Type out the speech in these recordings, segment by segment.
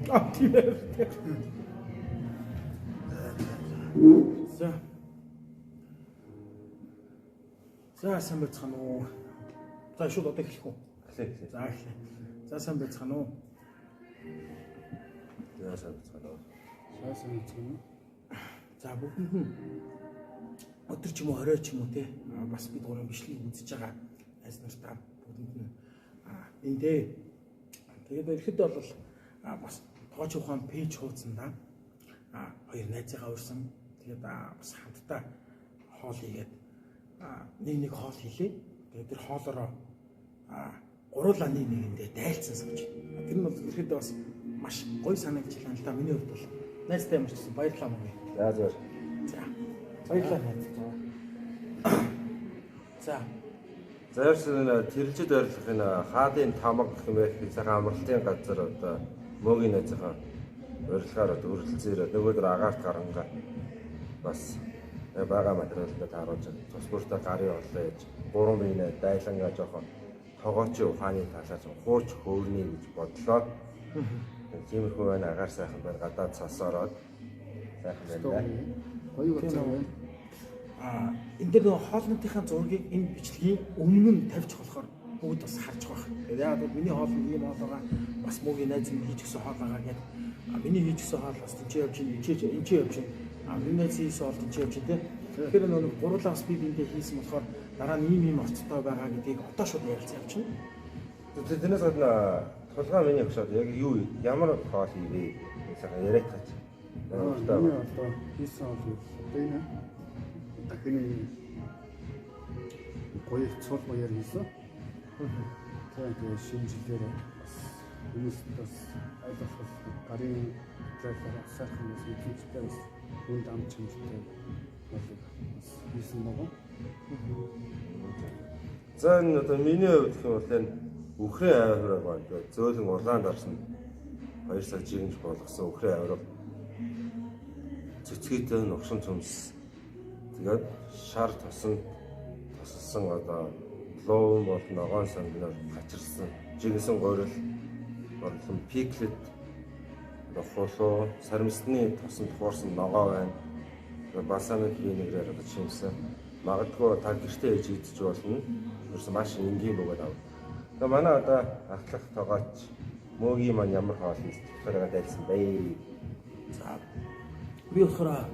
А тийм ээ. За. За сайн байцгаана уу. За шууд одоо эхлэх үү? Эхлэе. За эхлэе. За сайн байцгаана уу. За сайн байцгаана уу. За сайн байцгаана уу. За бүгдэнд нь өдөр ч юм уу 20 ч юм уу те бас бид гурван бичлэг үзэж байгаа найз нартаа бүгдэнд нь эндээ тэгээд ерхэд бол бас тоож ухаан пэйж хуудсанда хоёр найзыгаа урьсан тэгээд бас хамтдаа хоол хийгээд нэг хоол хийлээ. Тэгээд тэр хоолороо гурлаа нэгэндээ дайлцсан сууж. Тэр нь бол ерхэд бас маш гоё санагдчихлаа л да. Миний хувьд бол найзтай юм шиг баярлалаа мөн. За зөв. За. Баярлалаа найз. За. Заярсан тэрэлжид ойрлох энэ хаадын тамга гэх юм байх сайхан амралтын газар одоо мөгийн найзынхаа урилгаар өрөлцөөр нөгөөдөр агаарт гарангаа бас бага материалтай тааруулж тус бүртээ гарын орлоо яаж 3 биенээ дайлангаа жоохон тогоочийн ухааны талаас хууч хөөрний гэж бодлоо. Тиймэрхүү байна агаар сайхан байна гадаад цас ороод сайхан байна. Гоё байна. Энэ дээр нөгөө хоолнуудынхаа зургийг энэ бичлэгийн өмнө нь тавьчих болохоор бүгд бас харж байгаа. Тэгээд яагаад гэвэл миний хоол нь ийм хоол байгаа. Бас мөгийн найз минь хийж өгсөн хоол байгаа гэдэг. Миний хийж өгсөн хоол бас тийч явж чинь, энэ чи явж чинь. Миний найз хийсэн хоол тийч явж чинь тий. Тэгэхээр нөгөө гурлаа бас би биндээ хийсэн болохоор дараа нь ийм орцтой байгаа гэдгийг одоо шууд ярилцсан явж чинь. Тэрнээс гадна тулгаа миний өгшөөд яг юу ямар хоол хийвээ сайхан яриад тач. Одоо хийсэн хоол энэ дахины гоё цол баяр хийсэн. Тэгээд шинжилгээр бас хүмүүс бас ойлгох гарын зүйлээр сайхан бас үзүүлэлттэй бас хүнд амт чимтэй бас хийсэн байгаа. За энэ одоо миний хувьд гэх юм бол энэ үхрийн авираа байна. Зөөлөн улаан дарсан 2 сар жигэнж болгосон үхрийн авираа цэцгээтэй нухшин цөмс. Тэгээд шар тоссон одоо лоон бол ногоон сангнаар гачирсан жигсэн горил борлон пиклет нохолоо сармисны тосон туурсан ногоо байна. Балсамик винегрээр одоо чимсэн. Магадгүй та гэртээ ээж идэж болно. Ерөөс маш энгийн бөгөөд ав. Тэгээ манай одоо ахлах тогооч мөгийн маань ямар хоол хийх тэгэхээр дайлсан бай. За би болохоор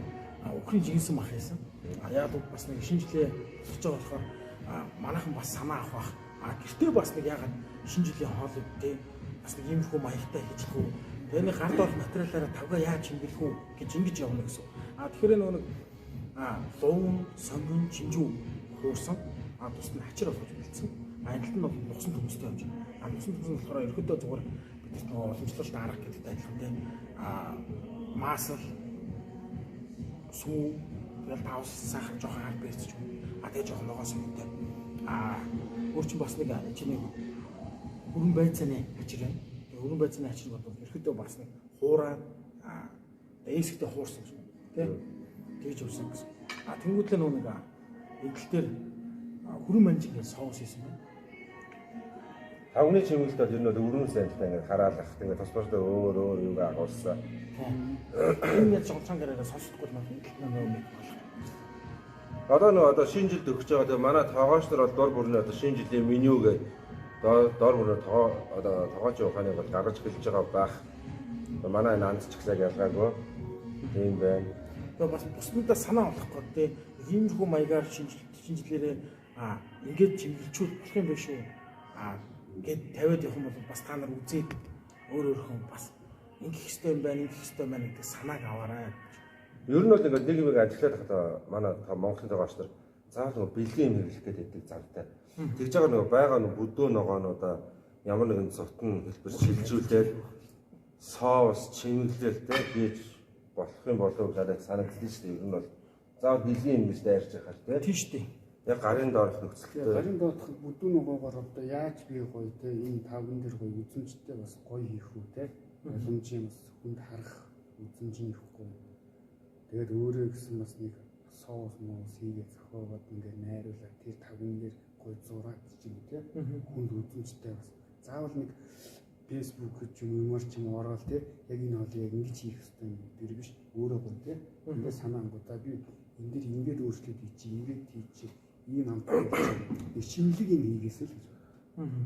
Украин жигсэн мах хийсэн. Яг бас нэг шинжилгээ хийж байгаа болохоор манайхан бас санаа авах бах. Гэртээ бас нэг ягаад шинэ жилийн хоол өгдөө бас нэг иймэрхүү маягтай хийчих үү. Тэгээ нэг гард орох материалаараа тавга яаж хэмбэлэх үү гэж ингэж явна гэсэн. Тэгэхээр нөгөө нэг луун, сонгон, чинжүү хуурсан. Тус нь хачир болгож бэлдсэн. Энд нь бол нугсан төмөстэй явж байна. Нугсан төмөс нь болохоор ерөөдөө зүгээр бид нөгөө уламжлалт арга гэдэгтэй адилхан тийм масал сүү тэгэл таус сахар жоохон хар бэрч юм. Тэгээ жоохон ногоос юмтай. Өөрчн бас нэг чиний өргөн байцааны хачир байна. Тэгээ өргөн байцааны хачир бол ерөөдөө бас нэг хуураад ээсгтээ хуурсан юм. Тийм. Тэгж явсан гэсэн. Тэнгүүтлээ нөгөө нэг эдгэл дээр хүрэн манжигийн соус хийсэн байна. Тавны чимэлд бол ер нь өргөн сайнтай ингээд хараалах. Тэгээд тус бүртээ өөр юуг агуулсан. Энэ жонцонгаараа сонсдоггүй юм байна. Одоо нөгөө шинэ жилд өгч байгаа. Тэгээ манай тоогооч нар бол дор бүрний одоо шинэ жилийн меню гээд дор бүрний тоогооч ухааныг бол гаргаж хэлж байгаа байх. Манай нанд ч гэсэн ялгаагүй. Тийм байна. Тэгээ бас бусдаа санаа олох гэдэг иймэрхүү маягаар шинэ жилээрээ ингээд чиглэлчүүд болох юм биш үү? Ингээд тавиад явах юм бол бас та нар үзээд өөрөөрхөн бас ингэх хэрэгтэй юм байна, ингэх хэрэгтэй байна гэдэг санааг аваарай. Ер нь бол ингээд нэг юм ажиллаад хахад манай Монголын тоогооч нар заавал нөгөө бэлгийн юм хэлэх гэдэг завтай. Тэгж байгаа нөгөө байгаа нөгөө бүдөө ногоонуудаа ямар нэгэн зутан хэлбэр шилжүүлээд соус чимэглэлтэй хийж болох юм болов гэдэг санагддаг шүү дээ. Ер нь бол заавал бэлгийн юм гэж дайрч яхаар тийм шүү дээ. Яг гарын доорх нөхцөлтэй. Гарын доорх бүдүүн ногоогоор одоо яаж бий гоё те энэ тавган дээр гоё үзэмжтэй бас гоё хийх үү те. Боломжийн бас хүнд харах үзэмжийн ихгүй. Тэгээд өөрөө гэсэн бас нэг соус моос хийгээ зохиогоод ингээд найруулаад тэр тавган дээр гоё зураад чинь те. Хүнд үзэмжтэй бас заавал нэг Facebook гэж юм ямар ч юм ороод те яг энэ хоолыг яг ингэж хийх хэрэгтэй юм дэр биш өөрөө гоо те ингээд санаангуудаа би энэ дэр ингээд өөрчлөлт хийчих ингээд хийчих ийм амттай шинэлэг юм хийгээсэй л гэж.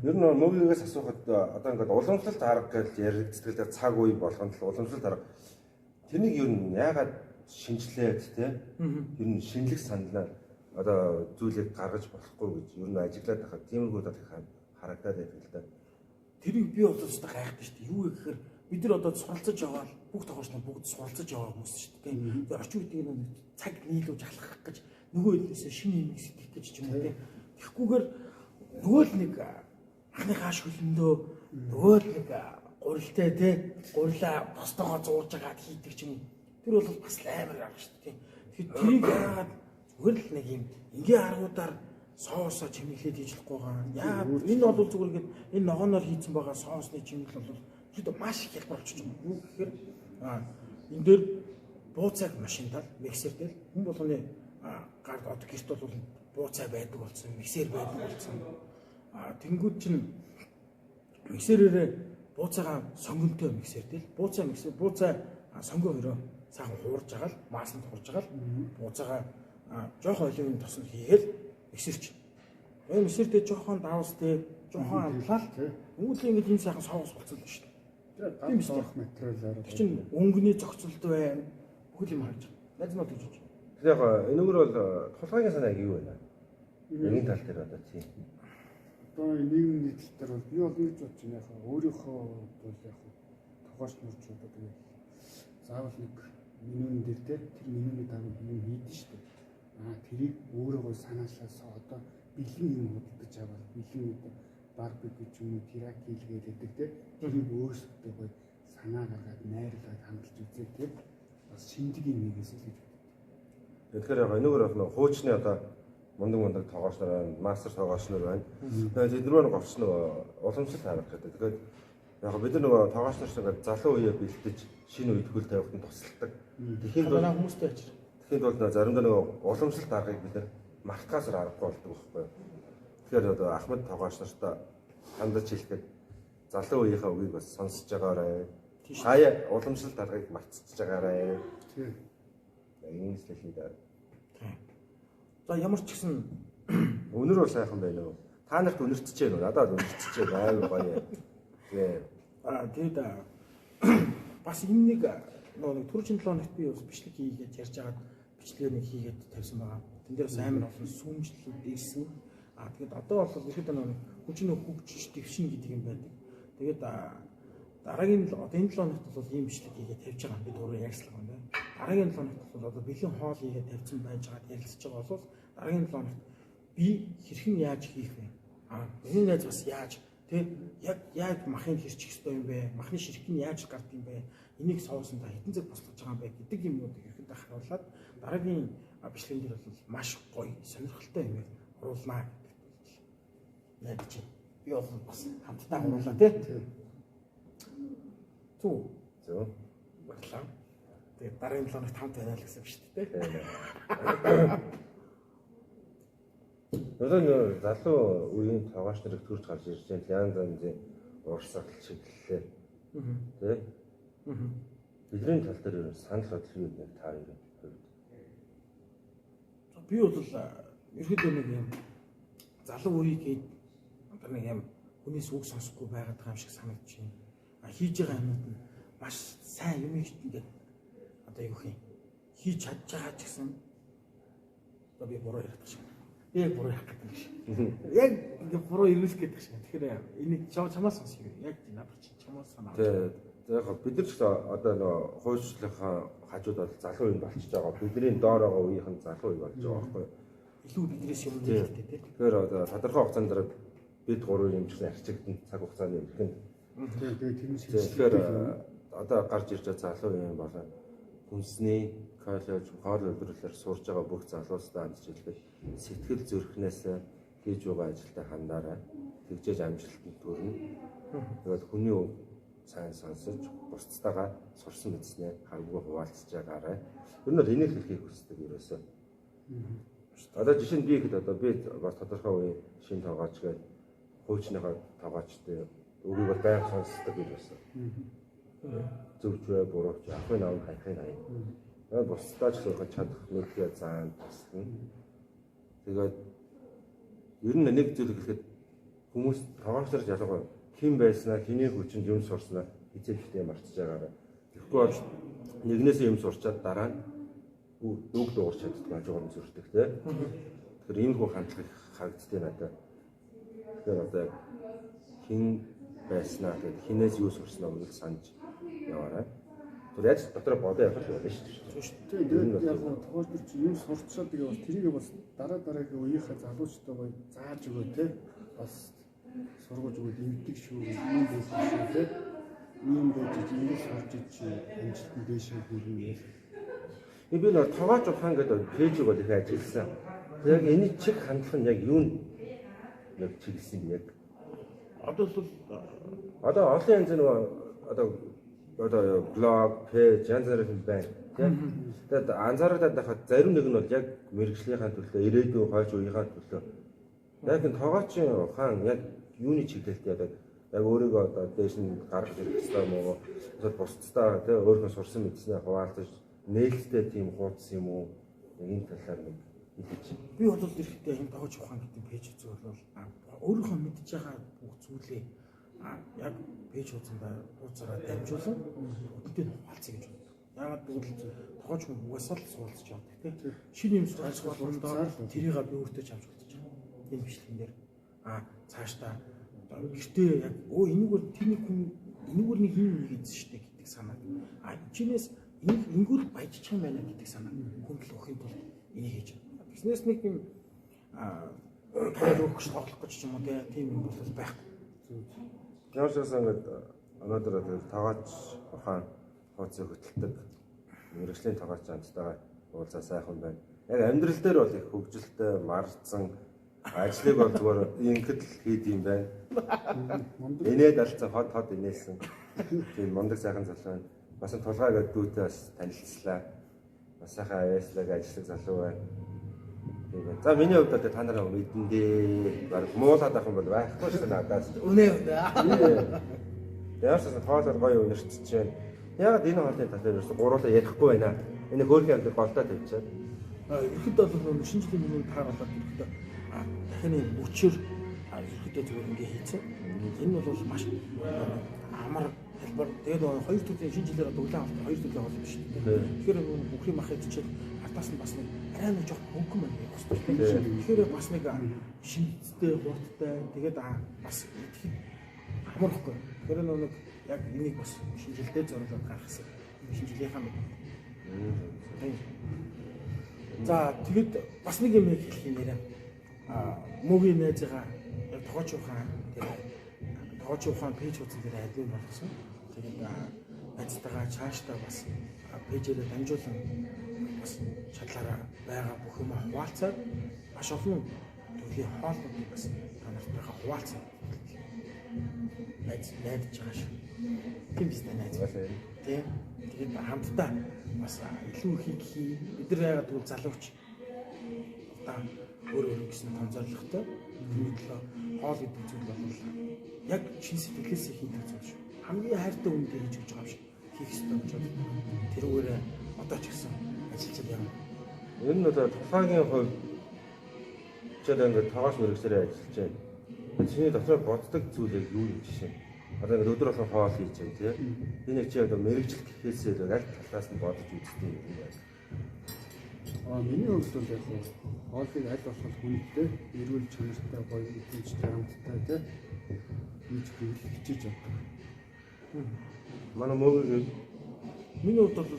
Ер нь мөгийгээс асуухад одоо ингээд уламжлалт арга гэж яригддаг цаг үе болгонд л уламжлалт арга тэрнийг ер нь яагаад шинжилээд те ер нь шинэлэг саналаар одоо зүйлийг гаргаж болохгүй гэж ер нь ажиглаад байхад тиймэрхүү удаад харагдаад байдаг л да. Тэрийг би бодож та гайхдаг шүү дээ. Юу вэ гэхээр бид нар одоо суралцаж яваад бүх тоглогч нар бүгд суралцаж яваа хүмүүс шүү дээ. Тэгээд орчин үеийн нэг цаг нийлүүлж алхах гэж нөгөө хэлээсээ шинэ юм сэтгэх гэж ч юм уу тийм. Тэгэхгүйгээр нөгөө л нэг анхны хааш хөлөндөө нөгөө л нэг гурилтай тийм гурилаа бостогоо зуурж агаад хийдэг ч юм уу. Тэр бол бас амар арга шүү дээ. Тэгэхээр тэрийг яагаад зүгээр л нэг юм ингийн аргуудаар соосоо чимэглээд хийж болохгүй байгаа. Яа энэ бол зүгээр ингээд энэ ногооноор хийцэн байгаа соосны чимэглэл бол ердөө маш их хялбар болчих юм. Юу гэхээр энэ дээр бууцайг машинтал миксердэл хүн болгоны гард одоо гэрт бол бууцай байдаг болсон, миксер байдаг болсон. Тэнгүүд чинь миксерээр бууцайгаа сонгонтой миксердэл бууцай сонгоо өрөө сайхан хуурж агаал маасанд хурж агаал бууцайгаа жоох оливын тосон хийгээл миксерч. Энэ миксертэй жоохон давстэй, жоохон амлал. Өнгөлийн ингэж энэ сайхан соос болцсон л шүү дээ. Тийм шүү дээ. Материалаар. Тэр чинь өнгөний зохицолт байна. Бүх юм харж байна. Найзмаа гэж байна. Тэр яг энэгээр бол тулгайгийн санааг юу вэ? Энийн тал дээр одоо тийм. Одоо нийгмийн нийтлэл дээр бол би бол ингэж бодож байна яхаа өөрийнхөө бол яг тогооч нурчууд тэгээд заавал нэг менюн дээр тэр менюний дагуу юм хийдэж шүү дээ. Тэрийг өөрөө санаачлаа одоо бэлэн юм удаж аваад бэлэн одоо барбекю ч юм уу тираки хийлгээд байдаг те тэрийг өөрсдөө гой санаа гаргаад найрлаад хандалж үзээ те бас шинжиг юм хийгээсэй л гэж боддог. Тэгэхээр яг энэгээр бол хуучны одоо мундаг тоогооч нар байна, мастер тоогооч нар байна. Тэгээд эдгээр нь говч нөгөө уламжлалт харах гэдэг. Тэгэхээр яг бид нар нөгөө тоогооч нар шиг залуу үеэ бэлдэж шинэ үед хөл тавихад нь тусалдаг. Тэхийн бол хүмүүстэй ажир. Тэхийн бол заримдаа нөгөө уламжлалт аргыг бид нар мартахаас аргагүй болдог байхгүй. Тэгэхээр одоо Ахмад тоогооч нартай хандаж хэлэхэд залуу үеийнхээ үгийг бас сонсож байгаарай. Хаяа уламжлалт аргыг мартчихж байгаарай. Тийм. Энэ стилийн дээр. За ямар ч гэсэн Өнөр бол сайхан байна уу? Та нарт өнөрчж байна уу? Надад өнөрчж байна. Гоё. Тэгээд бас энэ нэг нэг түрүүчийн 7 хоногт би бас бичлэг хийгээд ярьж агаад бичлэгээ нэг хийгээд тавьсан байгаа. Тэн дээр бас амар олон сүмжлэлүүд ирсэн. Тэгээд одоо бол ихэд нэг хүчний хөгжиж дэвшин гэдэг юм байдаг. Тэгээд дараагийн одоо энэ 7 хоногт бол ийм бичлэг хийгээд тавьж байгаа. Би түрүү ярьсан юм байна. Дараагийн 7 хоногт бол одоо бэлэн хоол хийгээд тавьсан байж байгаад ярилцж байгаа бол дараагийн 7 хоногт би хэрхэн яаж хийх вэ? Миний найз бас яаж яг махыг хэрчих ёстой юм бэ? Махны ширхэг нь яаж гардаг юм бэ? Энийг соосондоо хэдэн цаг бослож байгаа юм бэ гэдэг юмнуудыг ихэдээ харуулад дараагийн бичлэгэн дээр бол маш гоё сонирхолтой юм оруулнаа гэдэг найдаж байна. Би бол бас хамтдаа оруулаа тий. Зүг. Баярлалаа. Тэгээд дараагийн 7 хоногт хамт байна л гэсэн юм шүү дээ. Одоо залуу үеийн тоогооч нарыг төрж гарч ирж байгаа янз янзын уурсгал чиглэлээ. Тэ? Бидний тал дээр санал бодол юу нэг та хоёрын хувьд. Би бол ерөөдөө нэг юм залуу үеийг одоо нэг юм хүнээс үг сонсохгүй байгаад байгаа юм шиг санагдаж байна. Хийж байгаа юмуд нь маш сайн юм ингээд одоо юу хий хийж чадж байгаа ч гэсэн одоо би буруу яриад байгаа. Яг буруу яах гэдэг шиг. Яг ингээ буруу ирүүлэх гэдэг шиг. Тэгэхээр энийг чамаас сонсъё. Яг надад чамаас санаа. Тэгээ яг бид нар ч одоо нөө хуульчлалынхаа хажууд бол залуу юм болчихж байгаа. Бидний доор байгаа үеийнхэн залуу юм болж байгаа байхгүй юу? Илүү биднээс юм нэлээдтэй тийм. Тэгэхээр одоо тодорхой хугацаанд дараа бид гурван юм чинь арчигдсан цаг хугацааны өмнө. Тэгээ тийм шиг. Тэгэхээр одоо гарч ирж байгаа залуу юм болоо хүнсний коллеж, хоол үйлдвэрлэлээр сурж байгаа бүх залуустай хамтж хэлбэл сэтгэл зүрхнээс хийж байгаа ажилтай хандаарай. Тэгжээж амжилтанд хүрнэ. Тэгээд хүний үг сайн сонсож, бусдтайгаа сурсан мэдснээ харгуй хуваалцж байгаарай. Ер нь энийг хэлхийг хүсдэг ерөөсөө. Одоо жишээ нь би ихэд одоо би бас тодорхой үеийн шинэ тоогооч гээд хуучныхаа тоогоочтой үгийг бол байнга сонсдог гэж байсан. Зөвч бай, бурууч, ахын наав хайхын хай. Бусдаа ч их чадах мэдлэгээ заан тасна. Тэгээд ер нь нэг зүйл гэхэд хүмүүс тоглогчдор ялангуяа хэн байснаа, хэний хүчинд юм сурснаа эцэгтэй марцж байгаараа. Тэгэхгүй бол нэгнээс юм сурчаад дараа нь үг дуурч чаддаг ажгаар нь зүрхдэг тий. Тэгэхээр энэ хүү хандлага харагддаг надад. Тэгэхээр одоо хэн байснаа гэхэд хинээс юу сурснаа үнийг санаж яваарай. Тэр яаж дотор бодоо явах л байна шүү дээ. Тэгээд яг нь тоглогч чинь юм сурчаад тэгээ бас тэрийг бас дараагийн үеийнхээ залуучтайгаа зааж өгөө те бас сургууль өгөөд имдэг шүү юм байсан шүү те юм байж ингэ сурч чи амжилтанд дэшээ хүрнэ. Би нөр тогооч ухаан гэдэг пэйжийг бол их ажилласан. Яг энэ чиг хандлах нь яг юу нэг чиглэсэн яг Одоо бол олон янз нөгөө одоо блог, пэйж, янз бүрийн байна. Тэгээд анзаараад байхад зарим нэг нь бол яг мэрэгжлийнхаа төлөө, ирээдүйн хойш үеийнхаа төлөө. Яг энэ тоогоочийн ухаан яг юуны чиглэлтэй одоо яг өөрийгөө одоо дээш нь гаргаж ирэх хэрэгтэй юм уу? Эсвэл бусдаа тий өөрийнхөө сурсан мэдснээ хуваалцаж нээлттэй тийм хуудас юм уу? Энэ талаар нэг хэлж. би бол ирэхдээ энэ тоогоч ухаан гэдэг пэйж үзвэл өөрийнхөө мэдж байгаа бүх зүйлээ яг пэйж үзэндээ ууцаараа дамжуулан бүгдийг нь хуваалцъя гэж боддог. Яагаад гэвэл тоогоч хүн угаасаа л суулцж явдаг тийм. Шинэ юм сурч болохоор тэрийг би өөртөө ч авч үзэж байгаа. Энэ бичлэгэн дээр цаашдаа гэртээ яг энэгээр тэрний хүн энэгээр нэг юм хийсэн шүү дээ гэдэг санаа. Чинээс энгүүр баяжчих юм байна гэдэг санаа хүндэл өгөхийн тулд энийг хийж байгаа. Бизнес нэг юм карьер өгч тоглох гэж юм уу тийм юм бол байхгүй. Ямар ч байсан ингээд өнөөдөр тоогооч ухаан хооцоо хөтэлдэг мэрэгжлийн тоогооч хамттайгаа уулзаа сайхан байна. Яг амьдрал дээр бол их хөгжилтэй марцсан ажлыг бол зүгээр ингэхэд л хийд юм байна. Инээд алдсан хот инээсэн. Тийм мундаг сайхан залуу байна. Бас тулгаа гэдэг дүүтэй бас танилцлаа. Бас сайхан авьяаслаг ажиллах залуу байна. Тэгээд за миний хувьд одоо та нараа мэдэндээ баг муулаад авах юм бол байхгүй шүү дээ надаас. Үнэ. Яасан тоолол гоё үнэрчж байна. Яг энэ хоолны талаар ерөөсө гуруулаа ярихгүй байна. Энэ хөөрхөн амд голдоод тавьчихад. Ерхэд бол шинэ жилийн өмнө тааруулаад ирэхдээ дахины өчөр ерхэдөө зүгээр ингээ хийцэн. Энэ бол маш амар хэлбэр. Тэгээд хоёр төрлийн шинэ жилээр одоо үлэн авах хоёр төрлийн хоол биш. Тэгэхээр бүхний мах идчихэл артаас нь бас нэг арай нэг жоох хөнгөн байна гэх хэвчээ. Тэгэхээр бас нэг шинжтэй, хурдтай тэгээд бас идэхэд амархгүй. Тэгэхээр нэг яг энийг бас шинжилтэй зориулаад гаргасан. Шинжилгийнхаа мэд. За тэгэд бас нэг юм хэлэх юм нэрэ. Мөгийн найзгаа яг тоогооч ухаан тоогооч ухаан пэйж үзэн дээр админ болгосон. Тэгээд найзтайгаа цаашдаа бас пэйжээрээ дамжуулан бас чадлаараа байгаа бүх юм хуваалцаад маш олон төрлийн хоолнуудыг бас та нартайгаа хуваалцаад найдаж байгаа шүү. Тийм биз дээ найз. Тийм. Тэгээд хамтдаа бас илүү их хий. Бид нар яагаад гэвэл залууч одоо өөр гэсэн том зорилготой. Үүний төлөө хоол гэдэг зүйл бол яг чин сэтгэлээс хийх зүйл шүү. Хамгийн хайртай үндэ хийж өгч байгаа юм шиг хийх ёстой гэж байна. Тэрүүгээр одоо ч гэсэн ажиллаж байгаа юм. Ер нь бол тулгаагийн хувьд ч ингээд тоогооч мэрэгчлэрээ ажиллаж байна. Чиний дотор боддог зүйл яг юу юм жишээ. Одоо ингээд өдөр болгон хоол хийж байна тийм. Энэ чи одоо мэрэгжил гэхээсээ л аль талаас нь бодож үздэг юм байна. Миний хувьд бол яг хоолыг аль болох хүндтэй, эрүүл чанартай, гоё идэвхтэй хамттай тийм хийж хичээж явдаг. Манай мөгийн миний хувьд бол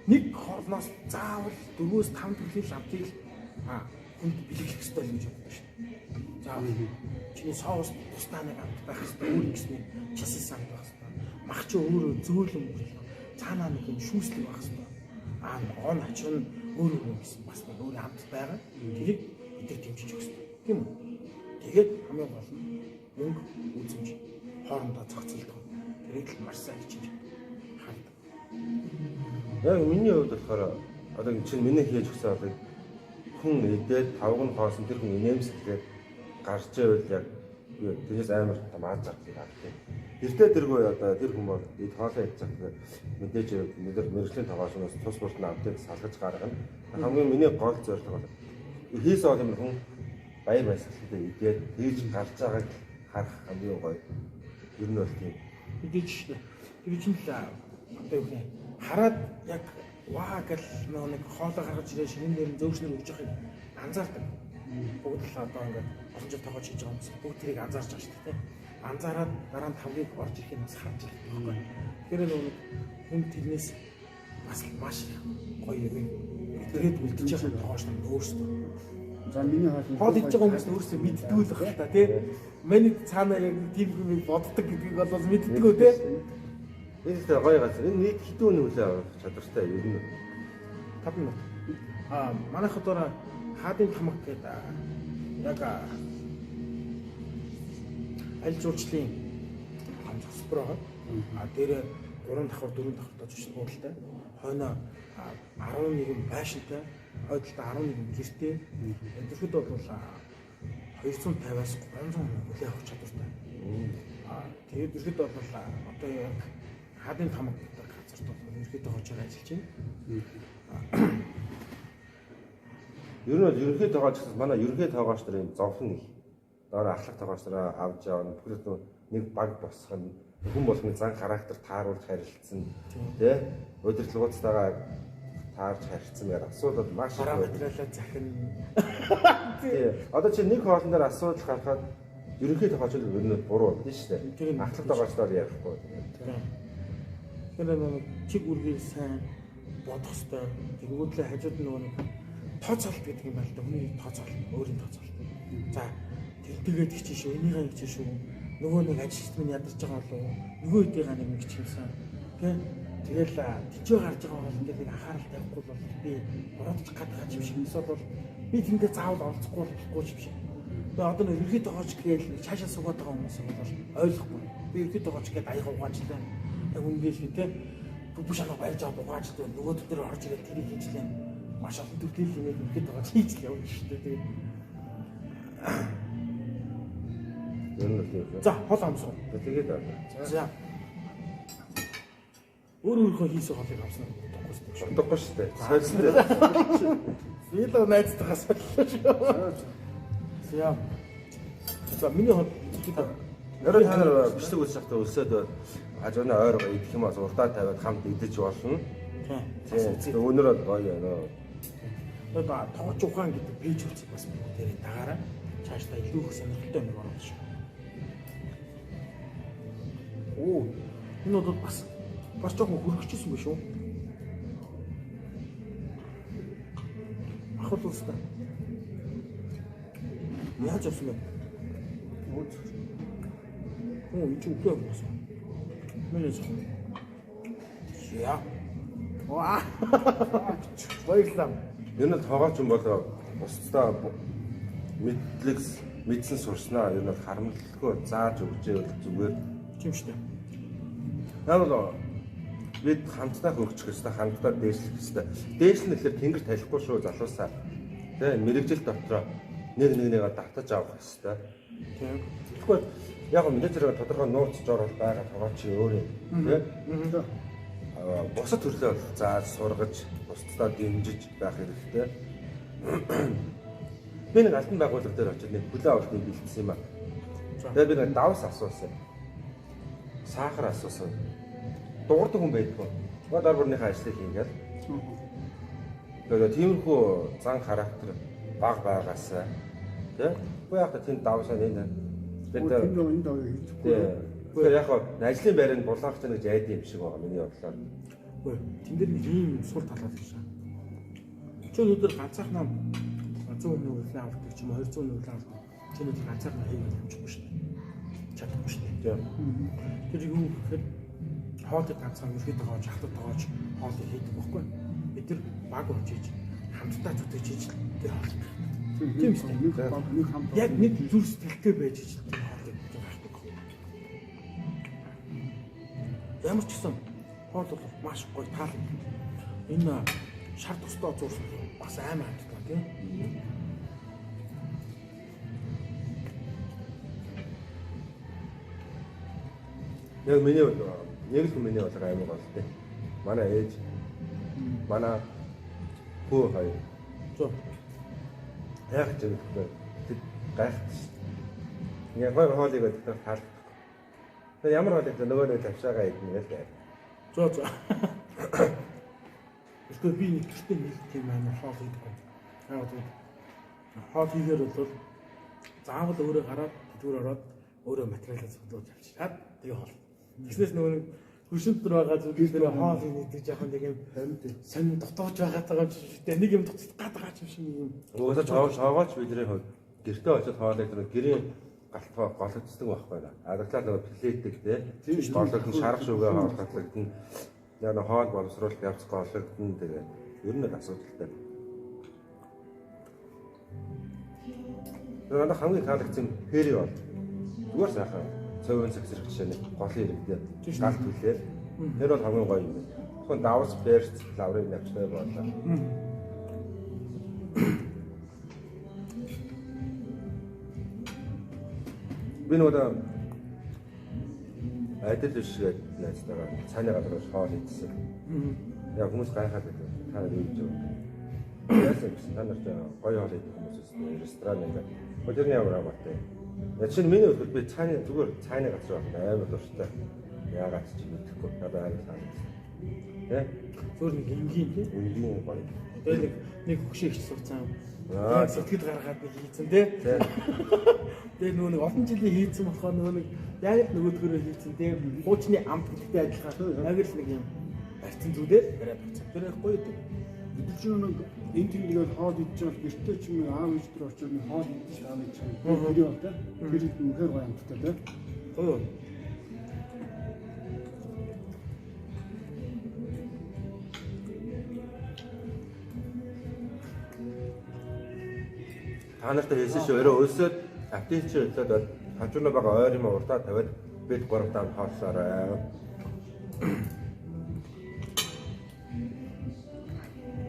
нэг хоолноос заавал 4-5 төрлийн лавтыг хүнд бэлэглэх хэрэгтэй юм гэж боддог шүү. За чиний соус тусдаа нэг амт байх хэрэгтэй, өөр гэсний часис амт байх хэрэгтэй. Мах чи өөрөө зөөлөн мөртлөө цаанаа нэг юм шүүслэг байх хэрэгтэй. Он ачир нь өөр гэсэн бас нэг өөр амт байгаа. Тэрийг бид дэмжиж өгөх хэрэгтэй. Тийм үү? Тэгээд хамгийн гол нь мөнгө үзэмж хоорондоо зохицуулдаг. Тэрийг л маш сайн хийж хаадаг. Яг миний хувьд болохоор одоо чинь миний хийж өгсөн одоо хүн идээд тавг нь хоосон тэр хүн инээмсэглээд гарч ивэл яг би тэрээс амар мааж зарлыг авдаг. Тэртээ тэргүй одоо тэр хүмүүс эд хоолой хийж байгаа мэдээж мэрэгжлийн тоглоомоос цус бүртэн авдаг салгаж гаргана. Хамгийн миний гол зорилго бол хийс ол юм хүн баяр баясгалантай идээд тэгж гарч байгааг харах хамгийн гоё. Ер нь бол тийм. Мэдээж тэр чинь л одоо юу гэх хараад яг ваа гэл нэг хоолой гаргаж ирээ шинэ нэр зөөгчнөр өгч байгааг анзаардаг. Бүгд л одоо ингээд олон жил тоглож хийж байгаа хүмүүс бүгд тэрийг анзаарч байгаа шүү дээ. Анзаараад дараа нь тавгийг орж ирэхийг бас харж байгаа байхгүй. Тэгэхээр нэг хүн тэрнээс бас маш гоё юм. Тэгээд үлдчихэж байгаа тоогоч нь өөрсдөө. За миний хоол хийж байгаа хүмүүс өөрсдөө мэддгүй л байна та тий. Миний цаана яг тийм юм боддог гэдгийг бол мэддэггүй тий. Энэ л гоё газар. Энэ нийт хэдэн хүлээ авах чадвартай ер нь 5 минут. Манайх одоо хаадын тамга гэдэг яг аль жуулчлалын хэмжээсбэр байгаа. Дээр 3 давхар 4 давхар тожиж буудалтай. Хойно 11 байшинтай, хойдолтой 11 гэртэй. Өдөрт бол 250-аас 300 хүлээ авах чадвартай. Тэгээд өдөрт бол одоо яг хаадын тамга гэдэг газарт бол ерөнхийдөө хожоор ажиллаж байна. Ер нь бол ерөнхий тоогооч гэсэн манай ерөнхий тоогооч нарын зовхон нэг доор ахлах тоогооч нараа авч явна. Бүхэл нэг баг босгоно. Хүн болгоны зан характер тааруулж харилцсан. Тэ? Удирдлагуудтайгаа таарж харилцсан яар асуудал маш их материалаа захин. Тий. Одоо чи нэг хоолн дээр асуудал гарахад ерөнхий тоогооч ер нь буруу тийм шүү дээ. Ахлах тоогоочлоор ярихгүй. Тэгэхээр нэг чиг үргийг сайн бодох хэрэгтэй. Тэгвэл хажууд нэг тооцоолт гэдэг юм байна л да. Хүний тооцоолт, өөрийн тооцоолт. За тэгээд их чинь шүү, энийгээ их чинь шүү. Нөгөө нэг ажилчид минь ядарч байгаа болов уу? Нөгөө хэдийгээ нэг чимсэн. Тэгэл тийчээ гарч байгаа бол ингээд нэг анхаарал тавихгүй бол би уруудч гадагч юм шиг. Эсвэл бол би тэндээ заавал оролцохгүй болохгүй юм шиг. Тэгээ одоо нэг ерхий тоогооч гээл цаашаа суугаад байгаа хүмүүс бол ойлгохгүй. Би ерхий тоогооч гээд аяга угаажлаа. Яг үнгээл тий. Бүш алга барьж аваад угаажлаа. Нөгөө төр орж ирээд тэрийг хийжлээ. Маш олон төрлийн юм ерхий тоогооч хийж л явна шүү дээ. Тэгээд за хол амсгоо. Тэгээд за. Өөрөө хийсэн холыг авсан нь бодохгүй шүү дээ. Бодохгүй шүү дээ. Сольсон. Би л найзтайгаас боллоо шүү. За. За миний хол Нэрээ та нар бичлэг үзэж байхдаа өлсөд хажууны ойр идэх юм бол урдаа тавиад хамт идэж болно. Тийм. Өнөр бол гоё яана. Одоо тоогч ухаан гэдэг пэйж үүсэх бас тэр дагаараа цаашдаа илүү их сонирхолтой юм орно шүү. Оо. Энэ бол бас жоохон хөргөчсөн биш үү? Ахвал уусна. Яаж авсан бэ? Оо, энэ ч үгүй болсон. Миний зөв. Яа. Ваа. Баярлалаа. Энэ нь тоогооч юм болоо бусдаа мэдсэн сурснаа ер нь харамлалгүй зааж өгчээ зүгээр. Тийм шүү дээ. Яг л бид хамтдаа хөргөчих хэвээр хамтдаа дээшлэх хэвээр. Дээшлэх нэхлээр тэнгэр талихгүй шүү залуусаа. Тэ мэрэгжил дотроо нэг нэгээ давтаж авах хэвээр. Тийм. Тэгэхгүй яг менежерээр тодорхой нууц жорол байгаа тоогооч өөр юм. Тэ. Бусад төрлөө зааж сургаж бусдаа дэмжиж байх хэрэгтэй. Би нэг алтан байгууллага дээр очиж нэг хүлээ авалтыг бэлдсэн юм аа. Тэгээд би нэг давс асуусан. Сахар асуусан. Дуурдаг хүн байдгүй. Гол дарбарныхаа ажлыг хийгээд. Тэгээд тиймэрхүү зан характер баг байгаасаа тий. Уу яг тийм давсаа нэг бид энэ доо хийчихгүй. Уу яг ажлын байранд булгах гэж айд юм шиг байгаа миний бодлоор. Үгүй тэн дээр нэг ийм сул талаад байна. Чи өнөөдөр ганцаархнаа 100 хүн үлээ авдаг ч юм 200 хүн үлээ авдаг. Чи өнөөдөр ганцаархнаа хийгээд явчихгүй шүү дээ. Чадахгүй шүү дээ. Тэр юу гэхээр хоолыг ганцхан ерхий тоогооч, хатад тоогооч хоолыг хийдэг байхгүй. Бид тэр баг очиж хамтдаа зүтгэж хийж тэр хоол. Тийм шүү дээ. Яг нэг зүр сэтгэлтэй байж иж тэр хоолыг хийдэг. Ямар ч гэсэн хоол бол маш гоё таалан. Энэ шар тусдаа зурсан бас аймаа хамтдаа тийм. Яг миний нэг л миний бол аймаг бол тээ. Манай ээж манай хүү хоёр. Зөө. Яг ч үгүй. Тэд гайхдаг шүү дээ. Яг гой хоолыг өгдөг тал. Тэгээ ямар хоол идэх нөгөө нэг тавшаага идэх л дээ. Зөө. Эсвэл би нэг гэртээ нэг тийм амар хоол хийдэг. Аа тийм. Хоол хийхээр бол заавал өөрөө гараад түр ороод өөрөө материалаа зөвлөж авчираад тэгээ хоол. Тэгснээс нөгөө нэг хөршинт дөр байгаа зүйлс дээр хоол хийдэг жоохон нэг юм сонин дутууж байгаа юм шиг дээ. Нэг юм дутчих гад байгаа юм шиг юм. Уусаа цоогооч бидний хувьд гэртээ очиод хоолыг тэр гэрийн галтгаа гологддог байхгүй наа. Адаглаа нөгөө плетик тий. Гологдсон шарах шүүгээ хоолгодлогдсон. Яг нэг хоол боловсруулалт явц гологдсон тэгээ ер нь асуудалтай. Тэр хамгийн таалагдсан хэри бол зүгээр сайхан цовын цаг зэрэг жишээ нэг голын иргэдээ галт хүлээ. Тэр бол хамгийн гоё юм. Тэгвэл давс перц лаврыг навчтай боллоо. Би нөгөө адил бишгээд найзтайгаа цааны гадар хоол идсэн. Яг хүмүүс гайхаад байдаг. Та юу гэж байна? Яасан гэсэн та нарт гоё хоол идэх хүмүүс өссөн ресторан ингээд hodерны ямар амартай. Яг чинь миний хувьд би цааны зүгээр цааны газар байна амар дуртай. Яагаад ч юм мэдэхгүй. Надад амар таалагдсан. Тэ? Зөөр нэг энгийн тий. Энгийн гоё. Тэгээ нэг хөшөө их сурцсан. Яг сэтгэд гаргаад нэг хийцэн тий. Тэгээ нөгөө нэг олон жилийн хийцэн болохоор нөгөө нэг яг л нөгөөдгөрөө хийцэн тий. Хуучны амт гэдэгтэй адилхан яг л нэг юм барьцсан зүйлээр бариад авсан. Тэр их гоё дээ. Бид ч нэг энэ тэмдгээр хоол идэж байгаа гэртээ ч юм аав ээж дээр очиж нэг хоол идэж аав ээж чинь тэр юу вэ? Тэр их үнэхээр гоё амттай тий. Гоё. Та нарт хэлсэн шүү өрөө өсөөд апдейт хийлээд хажууна байгаа ойр юм урдаа тавиад бид 3 дахь хоолсороо.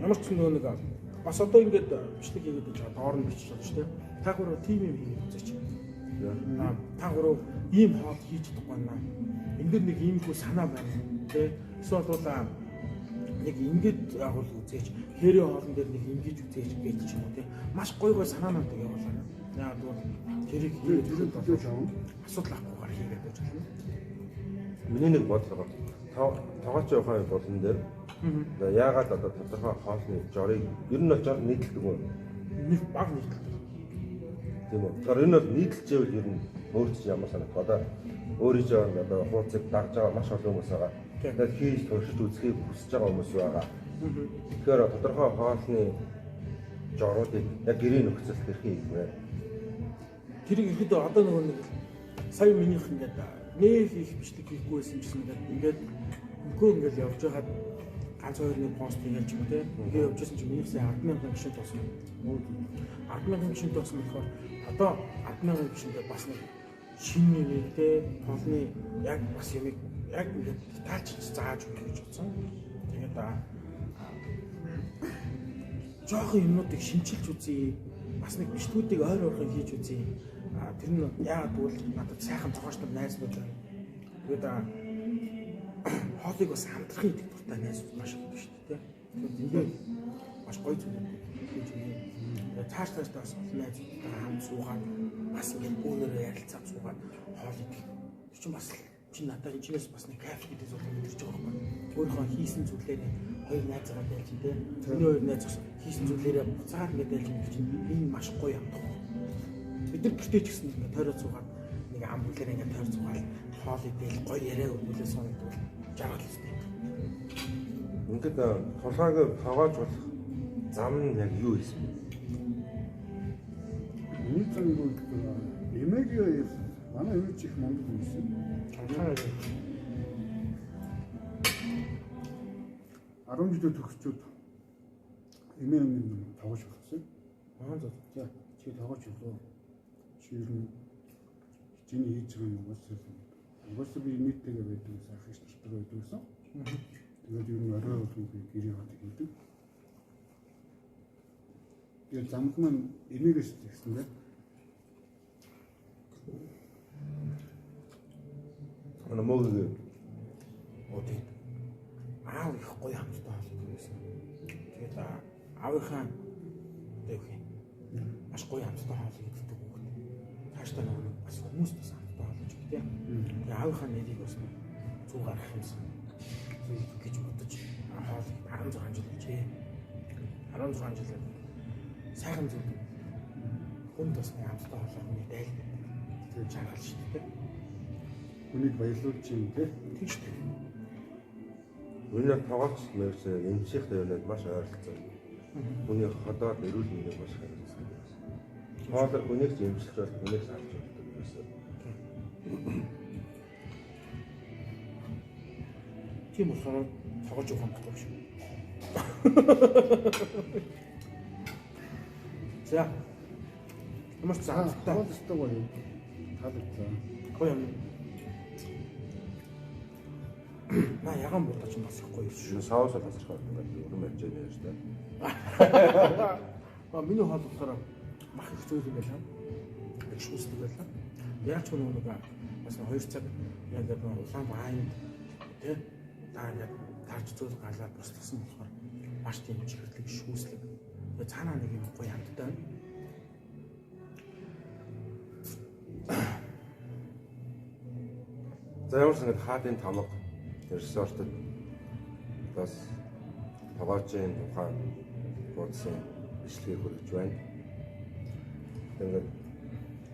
Ямар ч нэг бас одоо ингээд бичлэг хийгээд байж байгаа доор нь бичиж байгаа шүү дээ. Та гурав тим юм хийгээд үзээч. Та гурав ийм хоол хийж чадахгүй байна. Энд дэр нэг иймгүй санаа байна. Тэ эсвэл бол нэг ингээд агуул үзээч. Хэрэг хоолн дээр нэг ингэж үзээч гэж ч юм уу тэ. Маш гоё гоё санаанууд явуулаа. Яг бол тэрийг хийгээд болооч асуудал авахгүйгээр хийгээд байж болно. Миний нэг бодлого тоогооч явахын болон дээр яагаад одоо тодорхой хоолны жорыг ер нь очоор нийтэлдэг үү? Нэг баг нийтэлдэг. Тийм үү. Тэгэхээр энэ бол нийтэлжээвэл ер нь өөрчлөж ямар санагдав. Одоо өөрийнхөө одоо хууцыг дагж байгаа маш олон хүмүүс байгаа. Тэгээд хийж туршиж үзхийг хүсэж байгаа хүмүүс байгаа. Тэгэхээр тодорхой хоолны жоруудыг яг гэрийн нөхцөлд хэрхэн хийх вэ? Тэрийг ихэд одоо нөгөө нэг сая минийх ингээд нэх их бичлэг хийхгүй байсан гэсэн ингээд ингээд явж байгаад ганц хоёр нэг пост хийж юм те. Тэгээ явжсэн чинь миний сая 10,000 гишүүн тоосон. 10,000 гишүүн тоосон болохоор одоо 10,000 гишүүндээ бас нэг шинэ нэг те хоолны яг бас юм яг ингээд детальч зааж өгөх гэж бодсон. Тэгээд жоохон юмнуудыг шинчилж үзье. Бас нэг бичлэгүүдийг ойр ойрхон хийж үзье. Тэр нь яагаад гэвэл надад сайхан зогооч нар найзууд байна. Тэгээд хоолыг бас хамтрахын идэх дуртай найзууд маш их байна шүү дээ. Тэгээд ингээд маш гоё зүйл юм. Тэгээд цааш бас олон найзуудтайгаа хамт суугаад бас ингээд өөрөөр ярилцаад суугаад хоол идэх. Тэр чинь бас чи надад энэчнээс бас нэг кайф гэдэг зүйл мэдэрч байгаа байхгүй. Өөрийнхөө хийсэн зүйлээр хоёр найзгаа байлж дээ. Миний хоёр найз хийсэн зүйлээрээ буцаад ингээд байлж юм чинь энэ маш гоё юм даа. Бид нар гэртээ ч гэсэн ингээд тойроо цугаад нэг ам бүлээр ингээд тойр цугаал хоол идэл гоё яриа өгүүлээ сонирхол жаргал үстэй. Ингээд тулгааг тоогооч болох зам нь яг юу юм? Миний зөвлөгөө эмээг манай эмч их мундаг юм шиг. Чамхаа 10 жилийн төгсчүүд эмээг тоглож болсон. За чи тоглож болов. Чи ер нь хичээний хийж байгаа юм угаасаа би нийттэйгээ байдаг гэсэн ах их туртай байдаг гэсэн. Тэгээд ер нь орой болгон би гэрээ хат хийдэг. Тэгээд замд маань эмээгээс тэгсэн дээ. Манай мөгийг Тэгээд аав их гоё хамттай хоолой байсан. Тэгээд аавынхаа одоо юу гэх юм маш гоё хамттай хоолой иддэг хүүхэд. Цаашдаа нэг бас хүмүүс бас хамттай хоолойч гэх тийм. Тэгээд аавынхаа нэрийг бас 100 гарах юмсан гэж бодож хоолой 16 жил хийжээ. 16 жил сайхан зүйл. Хүнд бас нэг хамттай хоолой хүний дайлдаг. Тэгээд чанарч шүү дээ. Хүнийг баярлуулж юм те. Тийм шүү дээ. Өнөө тоглолт мэрч эмчийнх төвнөд маш ойролцоо. Хүний ходоод эрүүл мэндийг маш харилцсан. Хоол хүнийг эмчлэхээр хүнийг харж болдог гэсэн. Тийм болохоор тоглож явах юм байна шүү. За. Ямар ч заамттай. Тоглолт өстой гоё. Таалагдсан. Гоё юм. На яган бодож бас их гоё шүү. Саус тасархаа өрөм ярьж байна шүү дээ. Миний хоол болохоор мах их зүйл юм байна. Их шүүсдэг байлаа. Яг ч нэг бас 2 цаг яг нэг улаан вайн тий та яг тарж зүйл галаад бас тасан болохоор маш тийм чихэрлэг шүүслэг. Тэгээ цаанаа нэг юм гоё хамттай байна. За ямар ч нэг хаадын тамга ресортод бас тоглоомын тухайн бодсон бичлэгийг хүргэж байна. Тэгээд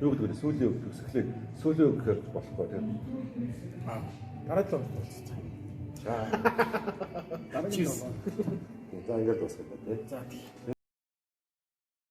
юу гэдэг вэ? Сүүлийн үг төгсгөлийг сүүлийн үг гэхээр болохгүй тийм. Дараа нь болчихсон. За. Дараагийн За ингээд дуусгах гэдэг. За тийм.